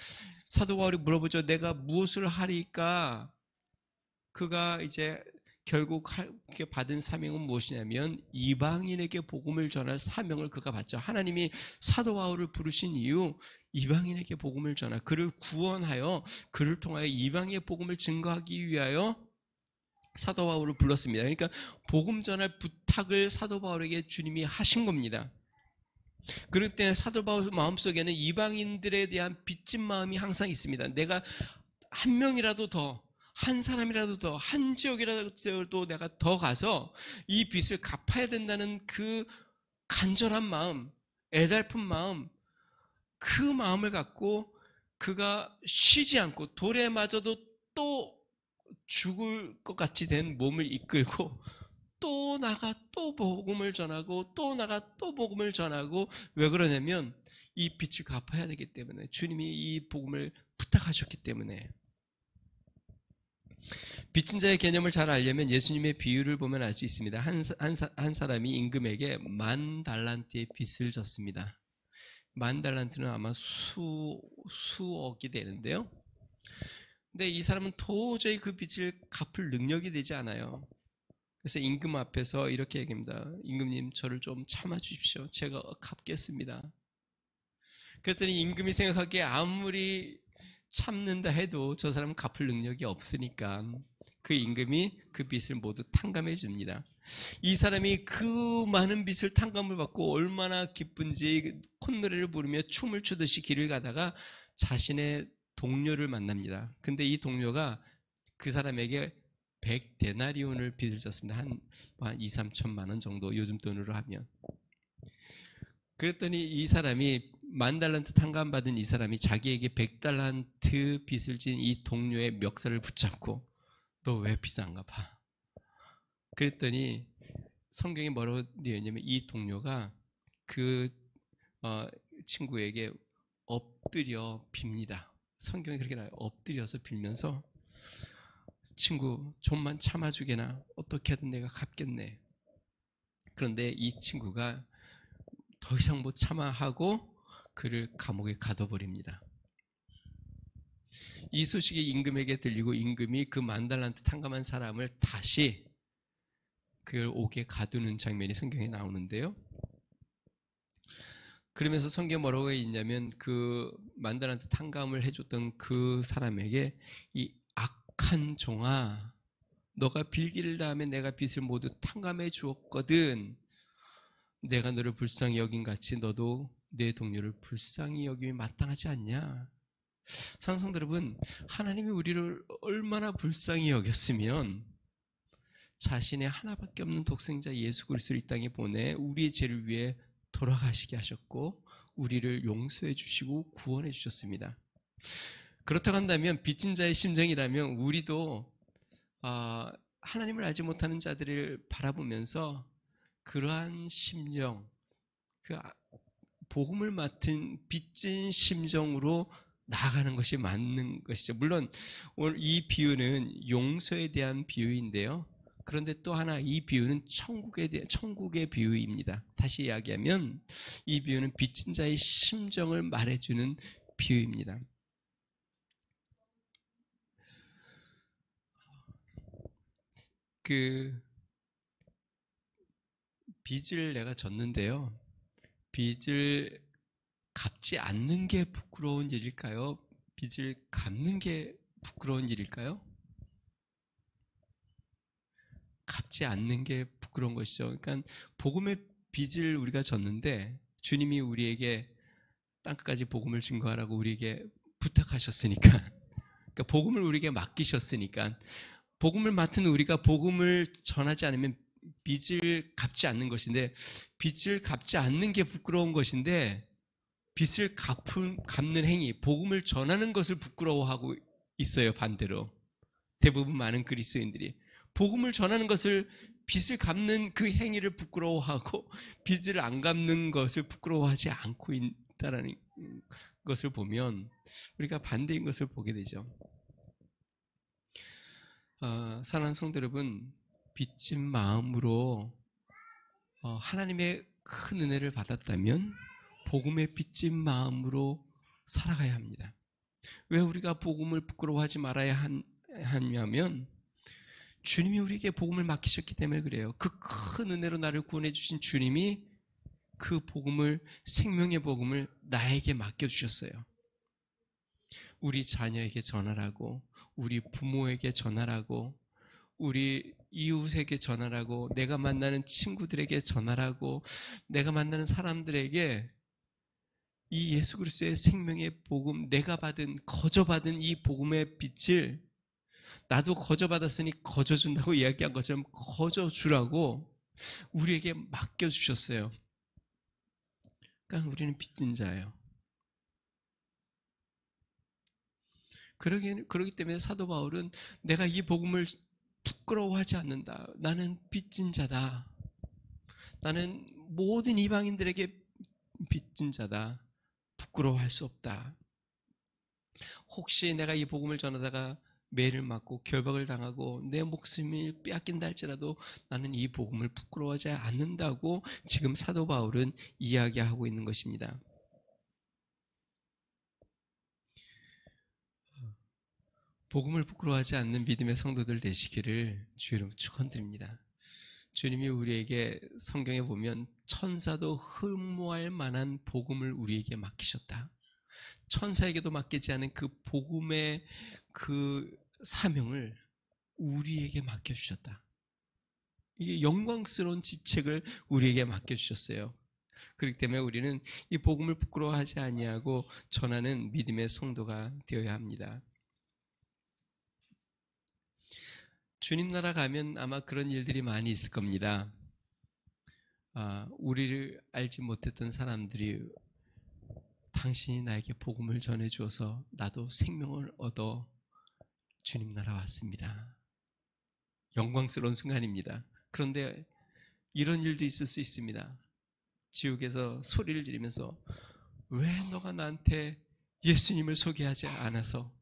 사도 바울이 물어보죠. 내가 무엇을 하리까? 그가 이제 결국 받은 사명은 무엇이냐면 이방인에게 복음을 전할 사명을 그가 받죠. 하나님이 사도 바울을 부르신 이유, 이방인에게 복음을 전하, 그를 구원하여 그를 통하여 이방의 복음을 증거하기 위하여 사도 바울을 불렀습니다. 그러니까 복음 전할 부탁을 사도 바울에게 주님이 하신 겁니다. 그럴 때 사도 바울 마음속에는 이방인들에 대한 빚진 마음이 항상 있습니다. 내가 한 명이라도 더, 한 사람이라도 더, 한 지역이라도 내가 더 가서 이 빚을 갚아야 된다는 그 간절한 마음, 애달픈 마음, 그 마음을 갖고 그가 쉬지 않고 돌에 맞아도 또 죽을 것 같이 된 몸을 이끌고 또 나가 또 복음을 전하고 또 나가 또 복음을 전하고. 왜 그러냐면 이 빚을 갚아야 되기 때문에, 주님이 이 복음을 부탁하셨기 때문에. 빚진 자의 개념을 잘 알려면 예수님의 비유를 보면 알 수 있습니다. 한 사람이 임금에게 10,000달란트의 빚을 졌습니다. 10,000달란트는 아마 수억이 되는데요. 근데 이 사람은 도저히 그 빚을 갚을 능력이 되지 않아요. 그래서 임금 앞에서 이렇게 얘기합니다. 임금님, 저를 좀 참아주십시오. 제가 갚겠습니다. 그랬더니 임금이 생각하기에 아무리 참는다 해도 저 사람은 갚을 능력이 없으니까 그 임금이 그 빚을 모두 탕감해 줍니다. 이 사람이 그 많은 빚을 탕감을 받고 얼마나 기쁜지 콧노래를 부르며 춤을 추듯이 길을 가다가 자신의 동료를 만납니다. 근데 이 동료가 그 사람에게 100데나리온을 빚을 졌습니다. 한 2, 3천만 원 정도, 요즘 돈으로 하면. 그랬더니 이 사람이 10,000달란트 탕감받은 이 사람이 자기에게 100달란트 빚을 진 이 동료의 멱살을 붙잡고 너 왜 빚 안 갚아? 그랬더니 성경이 뭐라고 되어 있냐면 이 동료가 그 친구에게 엎드려 빕니다. 성경이 그렇게 나와요. 엎드려서 빌면서 친구 좀만 참아주게나, 어떻게든 내가 갚겠네. 그런데 이 친구가 더 이상 못 참아 하고 그를 감옥에 가둬버립니다. 이 소식이 임금에게 들리고 임금이 그 10,000달란트 탕감한 사람을 다시 그걸 옥에 가두는 장면이 성경에 나오는데요. 그러면서 성경 뭐라고 있냐면 그 만단한테 탕감을 해줬던 그 사람에게 이 악한 종아, 너가 빌기를 다하면 내가 빚을 모두 탕감해 주었거든. 내가 너를 불쌍히 여긴 같이 너도 내 동료를 불쌍히 여김이 마땅하지 않냐? 사랑성도 여러분, 하나님이 우리를 얼마나 불쌍히 여겼으면 자신의 하나밖에 없는 독생자 예수 그리스도를 이 땅에 보내 우리의 죄를 위해 돌아가시게 하셨고 우리를 용서해 주시고 구원해 주셨습니다. 그렇다고 한다면 빚진 자의 심정이라면 우리도 하나님을 알지 못하는 자들을 바라보면서 그러한 심정, 그 복음을 맡은 빚진 심정으로 나아가는 것이 맞는 것이죠. 물론 오늘 이 비유는 용서에 대한 비유인데요. 그런데 또 하나 이 비유는 천국의 비유입니다. 다시 이야기하면 이 비유는 빚진 자의 심정을 말해주는 비유입니다. 그 빚을 내가 졌는데요. 빚을 갚지 않는 게 부끄러운 일일까요? 빚을 갚는 게 부끄러운 일일까요? 갚지 않는 게 부끄러운 것이죠. 그러니까 복음의 빚을 우리가 졌는데 주님이 우리에게 땅끝까지 복음을 증거하라고 우리에게 부탁하셨으니까, 그러니까 복음을 우리에게 맡기셨으니까, 복음을 맡은 우리가 복음을 전하지 않으면 빚을 갚지 않는 것인데, 빚을 갚지 않는 게 부끄러운 것인데 빚을 갚는 행위, 복음을 전하는 것을 부끄러워하고 있어요. 반대로 대부분 많은 그리스도인들이 복음을 전하는 것을, 빚을 갚는 그 행위를 부끄러워하고 빚을 안 갚는 것을 부끄러워하지 않고 있다는 것을 보면 우리가 반대인 것을 보게 되죠. 사랑하는 성도 여러분, 빚진 마음으로 하나님의 큰 은혜를 받았다면 복음의 빚진 마음으로 살아가야 합니다. 왜 우리가 복음을 부끄러워하지 말아야 하냐면 주님이 우리에게 복음을 맡기셨기 때문에 그래요. 그 큰 은혜로 나를 구원해 주신 주님이 그 복음을, 생명의 복음을 나에게 맡겨주셨어요. 우리 자녀에게 전하라고, 우리 부모에게 전하라고, 우리 이웃에게 전하라고, 내가 만나는 친구들에게 전하라고, 내가 만나는 사람들에게 이 예수 그리스도의 생명의 복음, 내가 거저받은 이 복음의 빛을, 나도 거저받았으니 거저준다고 이야기한 것처럼 거저주라고 우리에게 맡겨주셨어요. 그러니까 우리는 빚진 자예요. 그러기 때문에 사도 바울은 내가 이 복음을 부끄러워하지 않는다. 나는 빚진 자다. 나는 모든 이방인들에게 빚진 자다. 부끄러워할 수 없다. 혹시 내가 이 복음을 전하다가 매를 맞고 결박을 당하고 내 목숨이 빼앗긴다 할지라도 나는 이 복음을 부끄러워하지 않는다고 지금 사도 바울은 이야기하고 있는 것입니다. 복음을 부끄러워하지 않는 믿음의 성도들 되시기를 주의 이름으로 축원드립니다. 주님이 우리에게 성경에 보면 천사도 흠모할 만한 복음을 우리에게 맡기셨다. 천사에게도 맡기지 않은 그 복음의 그 사명을 우리에게 맡겨주셨다. 이게 영광스러운 지책을 우리에게 맡겨주셨어요. 그렇기 때문에 우리는 이 복음을 부끄러워하지 아니하고 전하는 믿음의 성도가 되어야 합니다. 주님 나라 가면 아마 그런 일들이 많이 있을 겁니다. 우리를 알지 못했던 사람들이 당신이 나에게 복음을 전해주어서 나도 생명을 얻어 주님 나라 왔습니다. 영광스러운 순간입니다. 그런데 이런 일도 있을 수 있습니다. 지옥에서 소리를 지르면서 왜 너가 나한테 예수님을 소개하지 않아서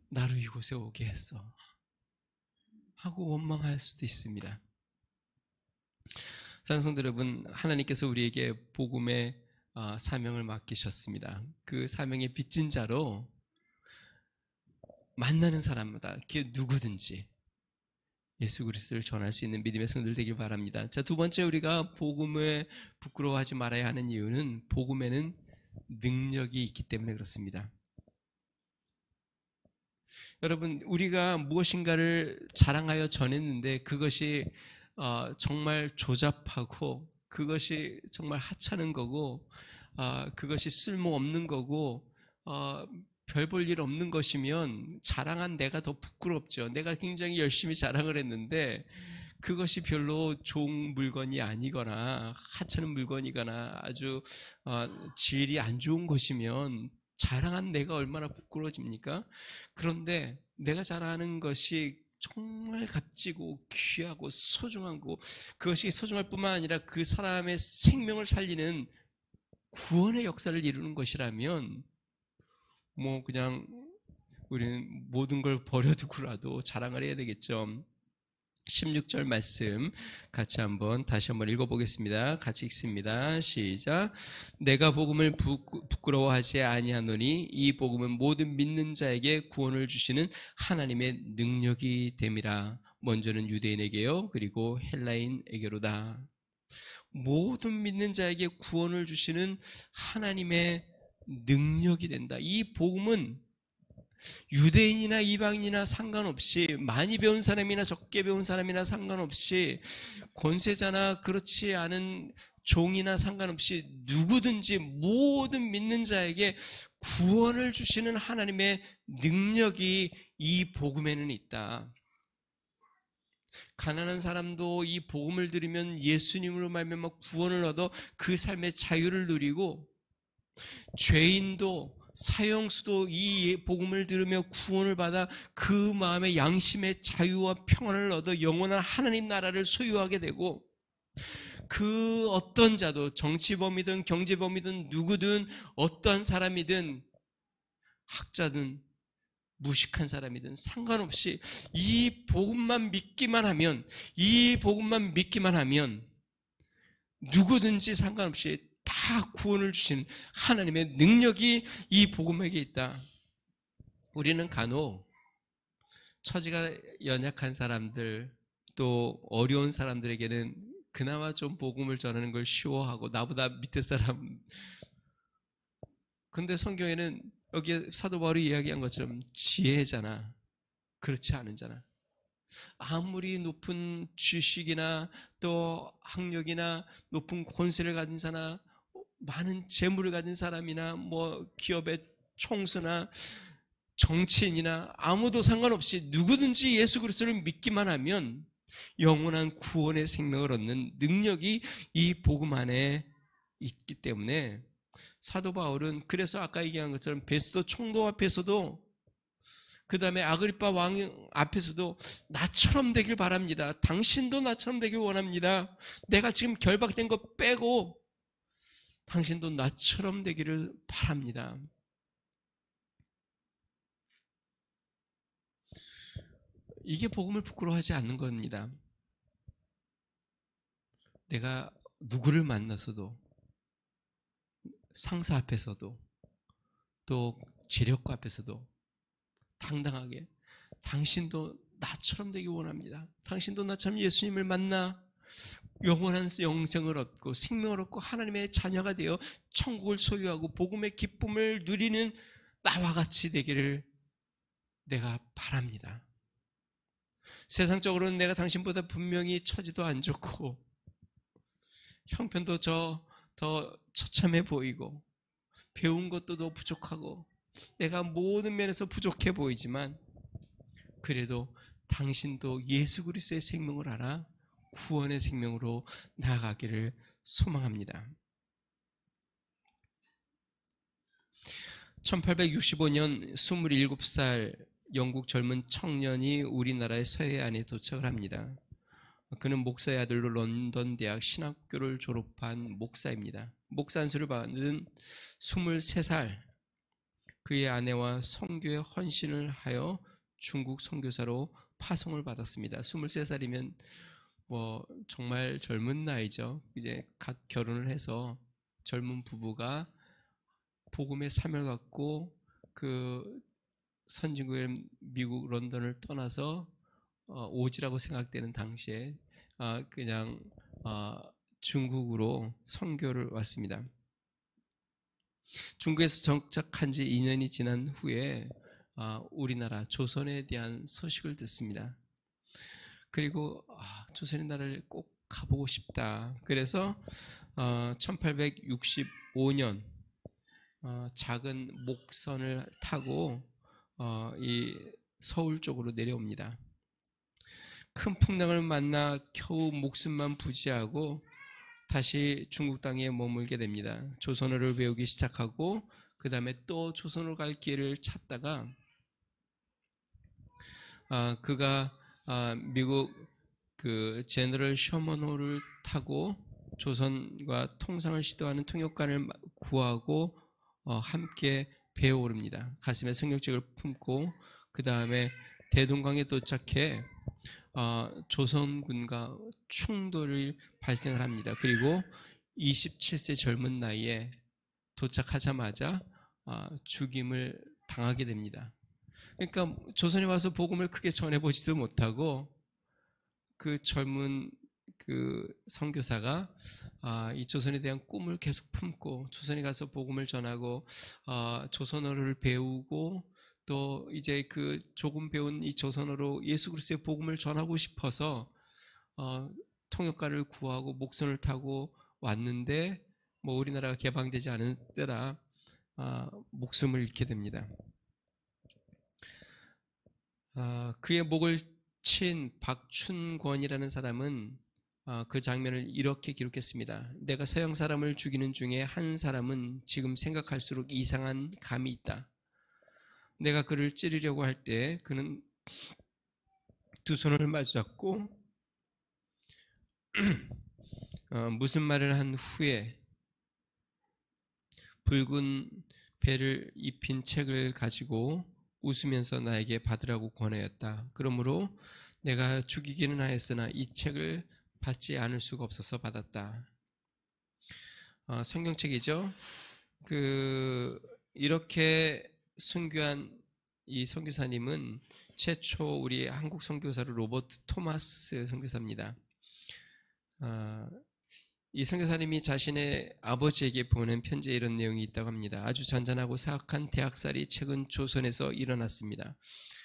나를 이곳에 오게 했어? 하고 원망할 수도 있습니다. 사랑하는 성도 여러분, 하나님께서 우리에게 복음의 사명을 맡기셨습니다. 그 사명의 빚진 자로 만나는 사람마다 그게 누구든지 예수 그리스도를 전할 수 있는 믿음의 성도들 되길 바랍니다. 자, 두 번째, 우리가 복음에 부끄러워하지 말아야 하는 이유는 복음에는 능력이 있기 때문에 그렇습니다. 여러분, 우리가 무엇인가를 자랑하여 전했는데 그것이 정말 조잡하고, 그것이 정말 하찮은 거고, 그것이 쓸모없는 거고, 별 볼 일 없는 것이면 자랑한 내가 더 부끄럽죠. 내가 굉장히 열심히 자랑을 했는데 그것이 별로 좋은 물건이 아니거나 하찮은 물건이거나 아주 질이 안 좋은 것이면 자랑한 내가 얼마나 부끄러워집니까? 그런데 내가 자랑하는 것이 정말 값지고 귀하고 소중한 거, 그것이 소중할 뿐만 아니라 그 사람의 생명을 살리는 구원의 역사를 이루는 것이라면 그냥 우리는 모든 걸 버려두고라도 자랑을 해야 되겠죠. 16절 말씀 같이 다시 한번 읽어보겠습니다. 같이 읽습니다. 시작. 내가 복음을 부끄러워하지 아니하노니 이 복음은 모든 믿는 자에게 구원을 주시는 하나님의 능력이 됨이라. 먼저는 유대인에게요, 그리고 헬라인에게로다. 모든 믿는 자에게 구원을 주시는 하나님의 능력이 된다. 이 복음은 유대인이나 이방인이나 상관없이, 많이 배운 사람이나 적게 배운 사람이나 상관없이, 권세자나 그렇지 않은 종이나 상관없이 누구든지 모든 믿는 자에게 구원을 주시는 하나님의 능력이 이 복음에는 있다. 가난한 사람도 이 복음을 들으면 예수님으로 말미암아 구원을 얻어 그 삶의 자유를 누리고, 죄인도 사형수도 이 복음을 들으며 구원을 받아 그 마음의 양심의 자유와 평안을 얻어 영원한 하나님 나라를 소유하게 되고, 그 어떤 자도 정치범이든 경제범이든 누구든 어떠한 사람이든 학자든 무식한 사람이든 상관없이 이 복음만 믿기만 하면, 누구든지 상관없이 다 구원을 주시는 하나님의 능력이 이 복음에게 있다. 우리는 간혹 처지가 연약한 사람들, 또 어려운 사람들에게는 그나마 좀 복음을 전하는 걸 쉬워하고, 나보다 밑에 사람, 근데 성경에는 여기 사도 바울이 이야기한 것처럼 지혜잖아, 그렇지 않은 자나, 아무리 높은 지식이나 또 학력이나 높은 권세를 가진 자나 많은 재물을 가진 사람이나 기업의 총수나 정치인이나 아무도 상관없이 누구든지 예수 그리스도를 믿기만 하면 영원한 구원의 생명을 얻는 능력이 이 복음 안에 있기 때문에, 사도 바울은 그래서 아까 얘기한 것처럼 베스도 총독 앞에서도, 그 다음에 아그리파 왕 앞에서도 나처럼 되길 바랍니다. 당신도 나처럼 되길 원합니다. 내가 지금 결박된 거 빼고 당신도 나처럼 되기를 바랍니다. 이게 복음을 부끄러워하지 않는 겁니다. 내가 누구를 만나서도, 상사 앞에서도, 또 재력가 앞에서도 당당하게 당신도 나처럼 되기 원합니다. 당신도 나처럼 예수님을 만나 영원한 영생을 얻고 생명을 얻고 하나님의 자녀가 되어 천국을 소유하고 복음의 기쁨을 누리는 나와 같이 되기를 내가 바랍니다. 세상적으로는 내가 당신보다 분명히 처지도 안 좋고 형편도 더 처참해 보이고 배운 것도 더 부족하고 내가 모든 면에서 부족해 보이지만, 그래도 당신도 예수 그리스도의 생명을 알아 구원의 생명으로 나아가기를 소망합니다. 1865년 27살 영국 젊은 청년이 우리나라의 서해안에 도착을 합니다. 그는 목사의 아들로 런던 대학 신학교를 졸업한 목사입니다. 목사 안수를 받은 23살, 그의 아내와 선교에 헌신을 하여 중국 선교사로 파송을 받았습니다. 23살이면 정말 젊은 나이죠. 이제 갓 결혼을 해서 젊은 부부가 복음의 사명을 갖고 그 선진국의 미국 런던을 떠나서 오지라고 생각되는 당시에 그냥 중국으로 선교를 왔습니다. 중국에서 정착한 지 2년이 지난 후에 우리나라 조선에 대한 소식을 듣습니다. 그리고 조선의 나라를 꼭 가보고 싶다. 그래서 1865년 작은 목선을 타고 이 서울 쪽으로 내려옵니다. 큰 풍랑을 만나 겨우 목숨만 부지하고 다시 중국 땅에 머물게 됩니다. 조선어를 배우기 시작하고 그 다음에 또 조선으로 갈 길을 찾다가 그가 미국 그 제너럴 셔먼호를 타고 조선과 통상을 시도하는 통역관을 구하고 함께 배에 오릅니다. 가슴에 성경책을 품고 그 다음에 대동강에 도착해 조선군과 충돌이 발생을 합니다. 그리고 27세 젊은 나이에 도착하자마자 죽임을 당하게 됩니다. 그러니까 조선에 와서 복음을 크게 전해보지도 못하고 그 젊은 그 선교사가 이 조선에 대한 꿈을 계속 품고 조선에 가서 복음을 전하고 조선어를 배우고 또 이제 그 조금 배운 이 조선어로 예수 그리스도의 복음을 전하고 싶어서 통역가를 구하고 목선을 타고 왔는데 뭐 우리나라가 개방되지 않은 때라 목숨을 잃게 됩니다. 그의 목을 친 박춘권이라는 사람은 그 장면을 이렇게 기록했습니다. 내가 서양 사람을 죽이는 중에 한 사람은 지금 생각할수록 이상한 감이 있다. 내가 그를 찌르려고 할 때 그는 두 손을 마주잡고 무슨 말을 한 후에 붉은 배를 입힌 책을 가지고 웃으면서 나에게 받으라고 권하였다. 그러므로 내가 죽이기는 하였으나 이 책을 받지 않을 수가 없어서 받았다. 성경책이죠. 이렇게 순교한 이 선교사님은 최초 우리 한국 선교사로 로버트 토마스 선교사입니다. 이 선교사님이 자신의 아버지에게 보낸 편지에 이런 내용이 있다고 합니다. 아주 잔잔하고 사악한 대학살이 최근 조선에서 일어났습니다.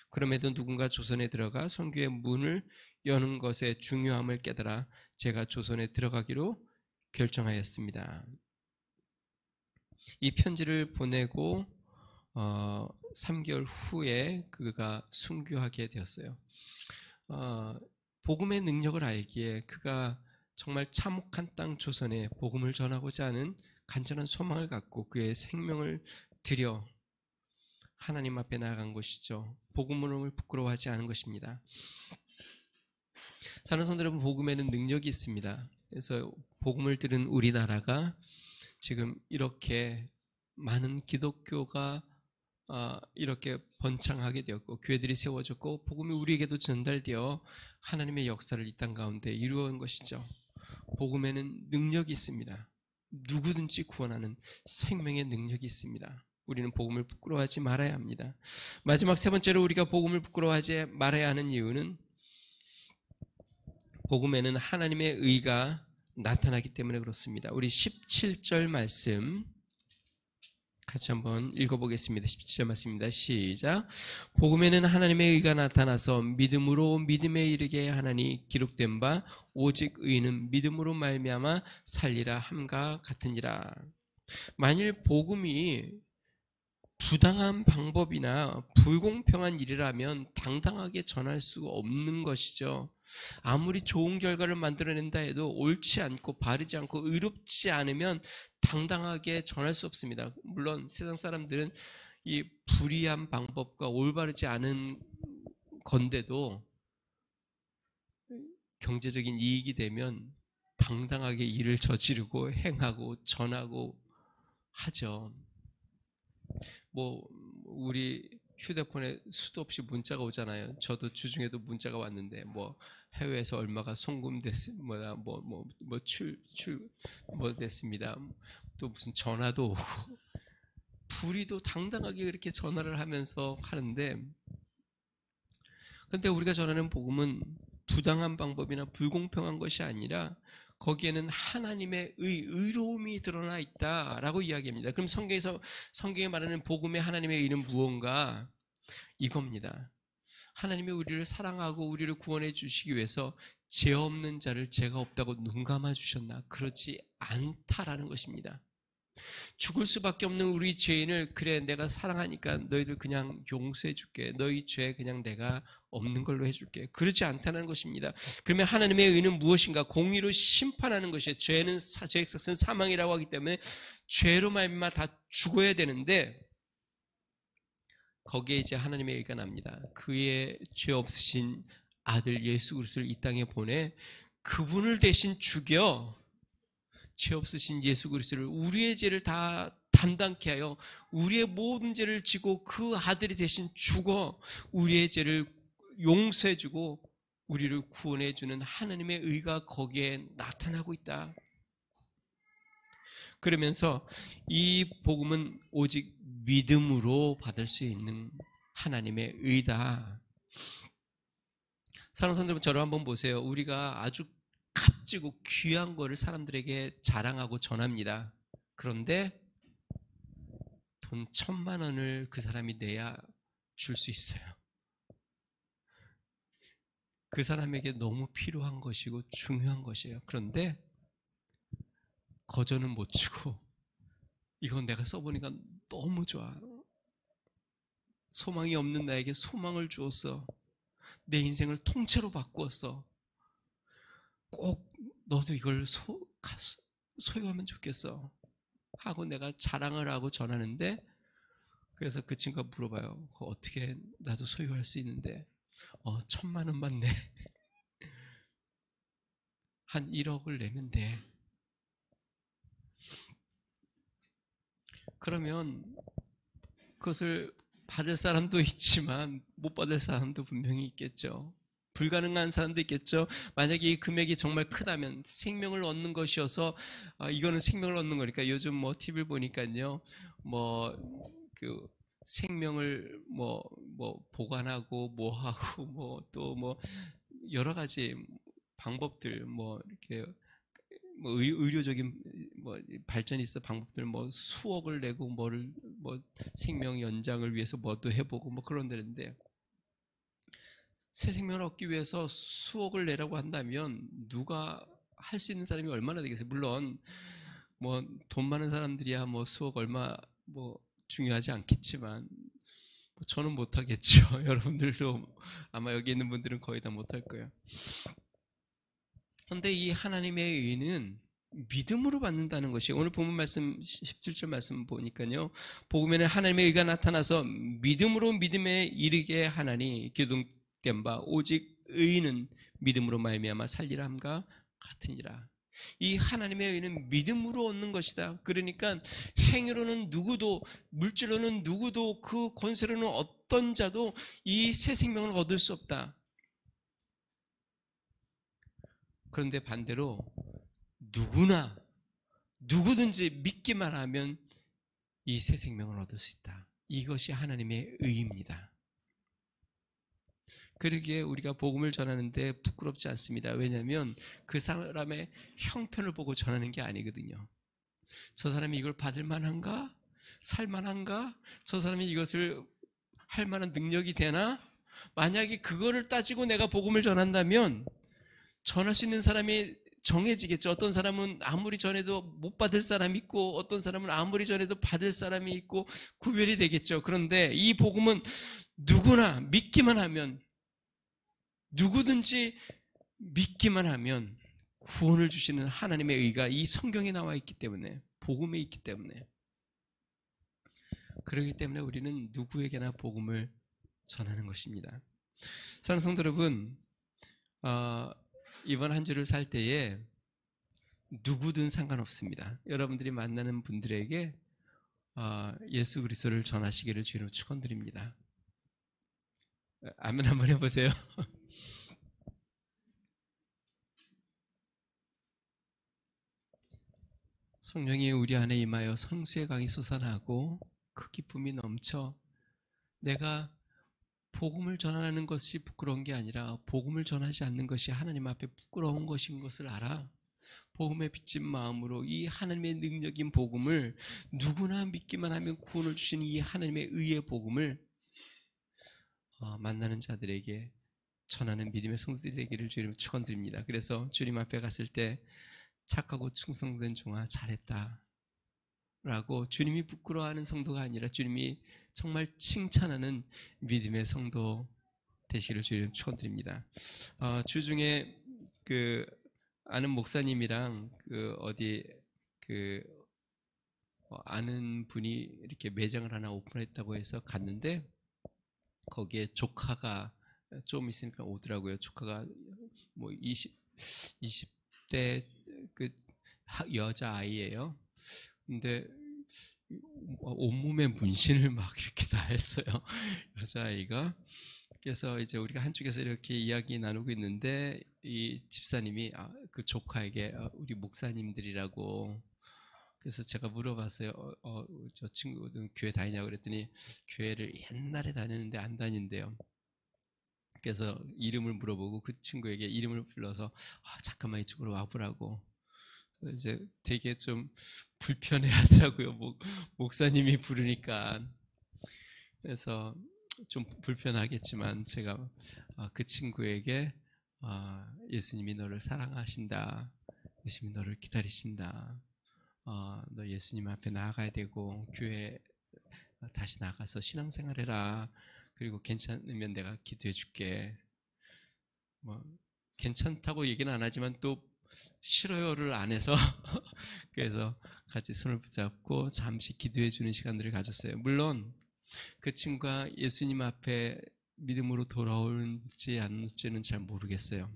그럼에도 누군가 조선에 들어가 선교의 문을 여는 것의 중요함을 깨달아 제가 조선에 들어가기로 결정하였습니다. 이 편지를 보내고 3개월 후에 그가 순교하게 되었어요. 복음의 능력을 알기에 그가 정말 참혹한 땅 조선에 복음을 전하고자 하는 간절한 소망을 갖고 그의 생명을 들여 하나님 앞에 나아간 것이죠. 복음을 부끄러워하지 않은 것입니다. 사랑하는 성도 여러분, 복음에는 능력이 있습니다. 그래서 복음을 들은 우리나라가 지금 이렇게 많은 기독교가 이렇게 번창하게 되었고 교회들이 세워졌고 복음이 우리에게도 전달되어 하나님의 역사를 이 땅 가운데 이루어온 것이죠. 복음에는 능력이 있습니다. 누구든지 구원하는 생명의 능력이 있습니다. 우리는 복음을 부끄러워하지 말아야 합니다. 마지막 세 번째로 우리가 복음을 부끄러워하지 말아야 하는 이유는 복음에는 하나님의 의가 나타나기 때문에 그렇습니다. 우리 17절 말씀 같이 한번 읽어보겠습니다. 17절 말씀입니다. 시작. 복음에는 하나님의 의가 나타나서 믿음으로 믿음에 이르게 하나니 기록된 바 오직 의는 믿음으로 말미암아 살리라 함과 같으니라. 만일 복음이 부당한 방법이나 불공평한 일이라면 당당하게 전할 수가 없는 것이죠. 아무리 좋은 결과를 만들어낸다 해도 옳지 않고 바르지 않고 의롭지 않으면 당당하게 전할 수 없습니다. 물론 세상 사람들은 이 불의한 방법과 올바르지 않은 건데도 경제적인 이익이 되면 당당하게 일을 저지르고 행하고 전하고 하죠. 우리 휴대폰에 수도 없이 문자가 오잖아요. 저도 주중에도 문자가 왔는데 해외에서 얼마가 송금됐습니다. 됐습니다. 또 무슨 전화도 오고 불의도 당당하게 그렇게 전화를 하면서 하는데 근데 우리가 전하는 복음은 부당한 방법이나 불공평한 것이 아니라 거기에는 하나님의 의로움이 드러나 있다라고 이야기합니다. 그럼 성경에 말하는 복음의 하나님의 의는 무언가? 이겁니다. 하나님이 우리를 사랑하고 우리를 구원해 주시기 위해서 죄 없는 자를 죄가 없다고 눈 감아 주셨나? 그렇지 않다라는 것입니다. 죽을 수밖에 없는 우리 죄인을 그래 내가 사랑하니까 너희들 그냥 용서해 줄게. 너희 죄 그냥 내가 없는 걸로 해줄게. 그렇지 않다는 것입니다. 그러면 하나님의 의는 무엇인가? 공의로 심판하는 것이에요. 죄의 삭은 사망이라고 하기 때문에 죄로 말미암아 다 죽어야 되는데 거기에 이제 하나님의 의가 납니다. 그의 죄 없으신 아들 예수 그리스도를 이 땅에 보내 그분을 대신 죽여 죄 없으신 예수 그리스도를 우리의 죄를 다 담당케 하여 우리의 모든 죄를 지고 그 아들이 대신 죽어 우리의 죄를 용서해주고 우리를 구원해주는 하나님의 의가 거기에 나타나고 있다. 그러면서 이 복음은 오직 믿음으로 받을 수 있는 하나님의 의다. 사랑하는 성도 여러분, 저를 한번 보세요. 우리가 아주 값지고 귀한 거를 사람들에게 자랑하고 전합니다. 그런데 돈 1,000만 원을 그 사람이 내야 줄 수 있어요. 그 사람에게 너무 필요한 것이고 중요한 것이에요. 그런데 거저는 못 주고 이건 내가 써보니까 너무 좋아. 소망이 없는 나에게 소망을 주었어. 내 인생을 통째로 바꾸었어. 꼭 너도 이걸 소유하면 좋겠어 하고 내가 자랑을 하고 전하는데 그래서 그 친구가 물어봐요. 어떻게 나도 소유할 수 있는데 1,000만 원만 내. 한 1억을 내면 돼. 그러면 그것을 받을 사람도 있지만 못 받을 사람도 분명히 있겠죠. 불가능한 사람도 있겠죠. 만약에 이 금액이 정말 크다면 생명을 얻는 것이어서 이거는 생명을 얻는 거니까 요즘 뭐 TV를 보니까요. 그 생명을 보관하고 뭐 하고 뭐 또 뭐 여러 가지 방법들 이렇게 의료적인 발전이 있어 방법들 수억을 내고 생명 연장을 위해서 또 해보고 그런다는데 새 생명을 얻기 위해서 수억을 내라고 한다면 누가 할 수 있는 사람이 얼마나 되겠어요? 물론 돈 많은 사람들이야 수억 얼마 중요하지 않겠지만 저는 못하겠죠. 여러분들도 아마 여기 있는 분들은 거의 다 못할 거예요. 그런데 이 하나님의 의는 믿음으로 받는다는 것이 오늘 본문 말씀 17절 말씀 보니까요. 복음에는 하나님의 의가 나타나서 믿음으로 믿음에 이르게 하나니 기록된 바 오직 의는 믿음으로 말미암아 살리라 함과 같으니라. 이 하나님의 의는 믿음으로 얻는 것이다. 그러니까 행위로는 누구도 물질로는 누구도 그 권세로는 어떤 자도 이 새 생명을 얻을 수 없다. 그런데 반대로 누구든지 믿기만 하면 이 새 생명을 얻을 수 있다. 이것이 하나님의 의입니다. 그러기에 우리가 복음을 전하는데 부끄럽지 않습니다. 왜냐하면 그 사람의 형편을 보고 전하는 게 아니거든요. 저 사람이 이걸 받을 만한가? 살 만한가? 저 사람이 이것을 할 만한 능력이 되나? 만약에 그거를 따지고 내가 복음을 전한다면 전할 수 있는 사람이 정해지겠죠. 어떤 사람은 아무리 전해도 못 받을 사람이 있고 어떤 사람은 아무리 전해도 받을 사람이 있고 구별이 되겠죠. 그런데 이 복음은 누구나 믿기만 하면 누구든지 믿기만 하면 구원을 주시는 하나님의 의가 이 성경에 나와 있기 때문에 복음에 있기 때문에 그렇기 때문에 우리는 누구에게나 복음을 전하는 것입니다. 사랑하는 성도 여러분, 이번 한 주를 살 때에 누구든 상관없습니다. 여러분들이 만나는 분들에게 예수 그리스도를 전하시기를 주로 축원드립니다. 아멘 한번 해보세요. 성령이 우리 안에 임하여 성수의 강이 솟아나고 그 기쁨이 넘쳐 내가 복음을 전하는 것이 부끄러운 게 아니라 복음을 전하지 않는 것이 하나님 앞에 부끄러운 것인 것을 알아. 복음에 비친 마음으로 이 하나님의 능력인 복음을, 누구나 믿기만 하면 구원을 주시는 이 하나님의 의의 복음을 만나는 자들에게 전하는 믿음의 성도들이 되기를 주님 축원드립니다. 그래서 주님 앞에 갔을 때 착하고 충성된 종아 잘했다 라고 주님이 부끄러워하는 성도가 아니라 주님이 정말 칭찬하는 믿음의 성도 되시기를 주님 축원드립니다. 주중에 아는 목사님이랑 아는 분이 이렇게 매장을 하나 오픈했다고 해서 갔는데, 거기에 조카가 좀 있으니까 오더라고요. 조카가 뭐 20대 여자아이예요. 근데 온몸에 문신을 막 이렇게 다 했어요. 여자아이가. 그래서 이제 우리가 한쪽에서 이렇게 이야기 나누고 있는데, 이 집사님이 그 조카에게 우리 목사님들이라고. 그래서 제가 물어봤어요. 저 친구는 교회 다니냐고 그랬더니 교회를 옛날에 다녔는데 안 다닌대요. 그래서 이름을 물어보고 그 친구에게 이름을 불러서 잠깐만 이쪽으로 와보라고. 이제 되게 좀 불편해 하더라고요. 목사님이 부르니까. 그래서 좀 불편하겠지만 제가 그 친구에게 예수님이 너를 사랑하신다. 예수님이 너를 기다리신다. 너 예수님 앞에 나아가야 되고 교회 다시 나가서 신앙생활해라. 그리고 괜찮으면 내가 기도해 줄게. 괜찮다고 얘기는 안 하지만 또 싫어요를 안 해서 그래서 같이 손을 붙잡고 잠시 기도해 주는 시간들을 가졌어요. 물론 그 친구가 예수님 앞에 믿음으로 돌아올지 않을지는 잘 모르겠어요.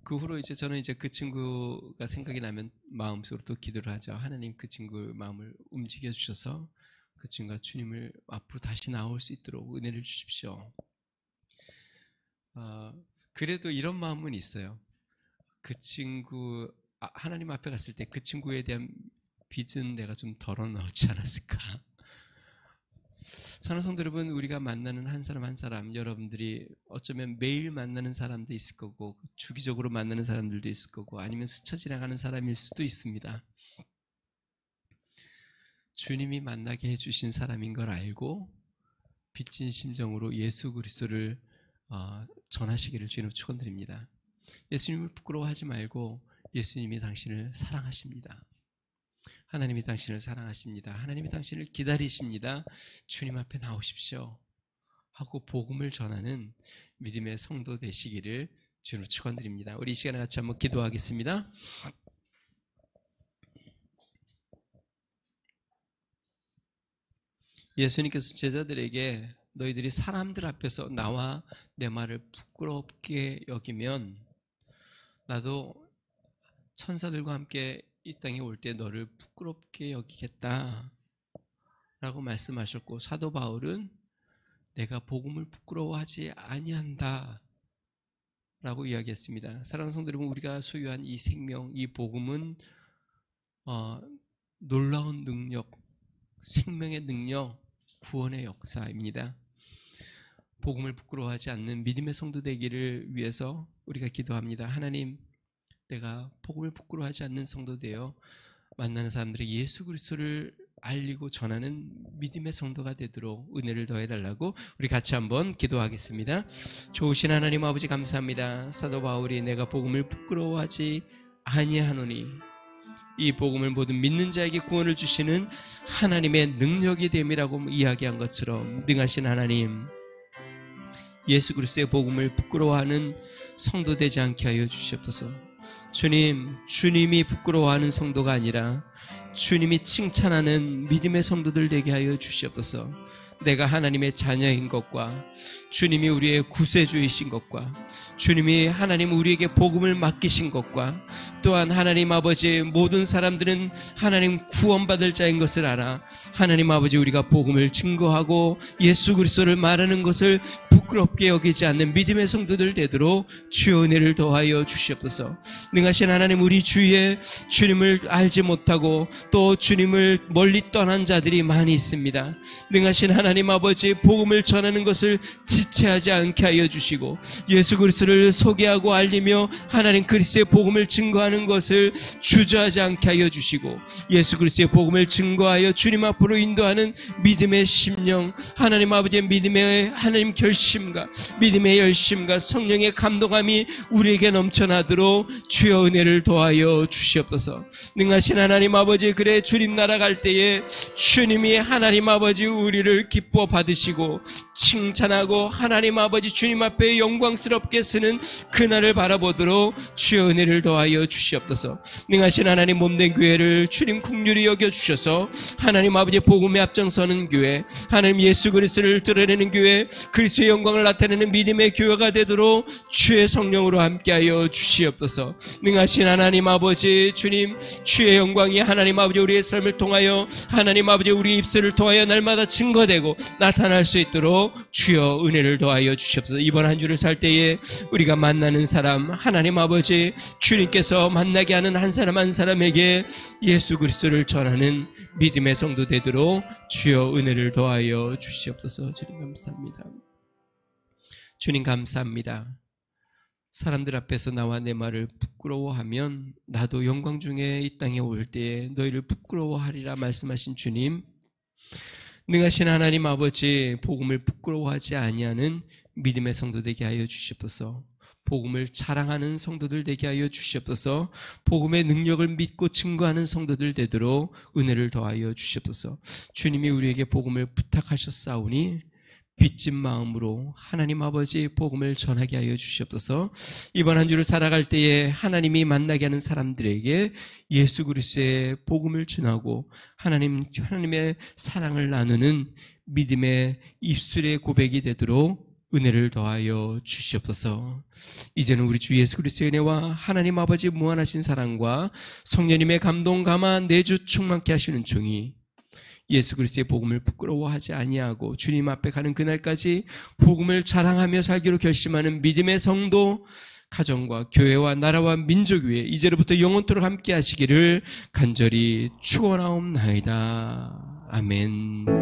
그 후로 이제 저는 이제 그 친구가 생각이 나면 마음속으로 또 기도를 하죠. 하나님, 그 친구의 마음을 움직여 주셔서 그 친구가 주님을 앞으로 다시 나올 수 있도록 은혜를 주십시오. 그래도 이런 마음은 있어요. 그 친구 하나님 앞에 갔을 때 그 친구에 대한 빚은 내가 좀 덜어넣지 않았을까. 사랑하는 성도 여러분, 우리가 만나는 한 사람 한 사람, 여러분들이 어쩌면 매일 만나는 사람도 있을 거고 주기적으로 만나는 사람들도 있을 거고 아니면 스쳐 지나가는 사람일 수도 있습니다. 주님이 만나게 해주신 사람인 걸 알고 빚진 심정으로 예수 그리스도를 전하시기를 주님으로 축원드립니다. 예수님을 부끄러워하지 말고 예수님이 당신을 사랑하십니다. 하나님이 당신을 사랑하십니다. 하나님이 당신을 기다리십니다. 주님 앞에 나오십시오 하고 복음을 전하는 믿음의 성도 되시기를 주님으로 축원드립니다. 우리 이 시간에 같이 한번 기도하겠습니다. 예수님께서 제자들에게 너희들이 사람들 앞에서 나와 내 말을 부끄럽게 여기면 나도 천사들과 함께 이 땅에 올 때 너를 부끄럽게 여기겠다 라고 말씀하셨고, 사도 바울은 내가 복음을 부끄러워하지 아니한다 라고 이야기했습니다. 사랑하는 성도 여러분, 우리가 소유한 이 생명, 이 복음은 놀라운 능력, 생명의 능력, 구원의 역사입니다. 복음을 부끄러워하지 않는 믿음의 성도 되기를 위해서 우리가 기도합니다. 하나님, 내가 복음을 부끄러워하지 않는 성도 되어 만나는 사람들에게 예수 그리스도를 알리고 전하는 믿음의 성도가 되도록 은혜를 더해달라고 우리 같이 한번 기도하겠습니다. 좋으신 하나님 아버지, 감사합니다. 사도 바울이 내가 복음을 부끄러워하지 아니하노니 이 복음을 모든 믿는 자에게 구원을 주시는 하나님의 능력이 됨이라고 이야기한 것처럼 능하신 하나님, 예수 그리스도의 복음을 부끄러워하는 성도 되지 않게 하여 주시옵소서. 주님, 주님이 부끄러워하는 성도가 아니라 주님이 칭찬하는 믿음의 성도들 되게 하여 주시옵소서. 내가 하나님의 자녀인 것과 주님이 우리의 구세주이신 것과 주님이 하나님 우리에게 복음을 맡기신 것과 또한 하나님 아버지 모든 사람들은 하나님 구원받을 자인 것을 알아 하나님 아버지 우리가 복음을 증거하고 예수 그리스도를 말하는 것을 부끄럽게 여기지 않는 믿음의 성도들 되도록 주의 은혜를 더하여 주시옵소서. 능하신 하나님, 우리 주위에 주님을 알지 못하고 또 주님을 멀리 떠난 자들이 많이 있습니다. 능하신 하나님 아버지, 복음을 전하는 것을 지체하지 않게 하여 주시고 예수 그리스도를 소개하고 알리며 하나님 그리스도의 복음을 증거하는 것을 주저하지 않게 하여 주시고 예수 그리스도의 복음을 증거하여 주님 앞으로 인도하는 믿음의 심령, 하나님 아버지의 믿음의 하나님 결심과 믿음의 열심과 성령의 감동함이 우리에게 넘쳐나도록 주여 은혜를 더하여 주시옵소서. 능하신 하나님 아버지, 그래 주님 나라 갈 때에 주님이 하나님 아버지 우리를 기뻐 받으시고 칭찬하고 하나님 아버지 주님 앞에 영광스럽게 쓰는 그날을 바라보도록 주여 은혜를 더하여 주시옵소서. 능하신 하나님 몸된 교회를 주님 긍휼히 여겨주셔서 하나님 아버지 복음에 앞장서는 교회, 하나님 예수 그리스도를 드러내는 교회, 그리스도의 영광을 나타내는 믿음의 교회가 되도록 주의 성령으로 함께하여 주시옵소서. 능하신 하나님 아버지 주님, 주의 영광이 하나님 아버지 우리의 삶을 통하여 하나님 아버지 우리의 입술을 통하여 날마다 증거되고 나타날 수 있도록 주여 은혜를 더하여 주시옵소서. 이번 한 주를 살 때에 우리가 만나는 사람, 하나님 아버지 주님께서 만나게 하는 한 사람 한 사람에게 예수 그리스도를 전하는 믿음의 성도 되도록 주여 은혜를 더하여 주시옵소서. 주님 감사합니다. 주님 감사합니다. 사람들 앞에서 나와 내 말을 부끄러워하면 나도 영광 중에 이 땅에 올 때에 너희를 부끄러워하리라 말씀하신 주님, 능하신 하나님 아버지, 복음을 부끄러워하지 아니하는 믿음의 성도 되게 하여 주시옵소서. 복음을 자랑하는 성도들 되게 하여 주시옵소서. 복음의 능력을 믿고 증거하는 성도들 되도록 은혜를 더하여 주시옵소서. 주님이 우리에게 복음을 부탁하셨사오니 빚진 마음으로 하나님 아버지 복음을 전하게 하여 주시옵소서. 이번 한 주를 살아갈 때에 하나님이 만나게 하는 사람들에게 예수 그리스도의 복음을 전하고 하나님의 사랑을 나누는 믿음의 입술의 고백이 되도록 은혜를 더하여 주시옵소서. 이제는 우리 주 예수 그리스도의 은혜와 하나님 아버지 무한하신 사랑과 성령님의 감동 감화 내주 충만케 하시는 종이 예수 그리스도의 복음을 부끄러워하지 아니하고 주님 앞에 가는 그날까지 복음을 자랑하며 살기로 결심하는 믿음의 성도, 가정과 교회와 나라와 민족 위에 이제로부터 영원토록 함께 하시기를 간절히 축원하옵나이다. 아멘.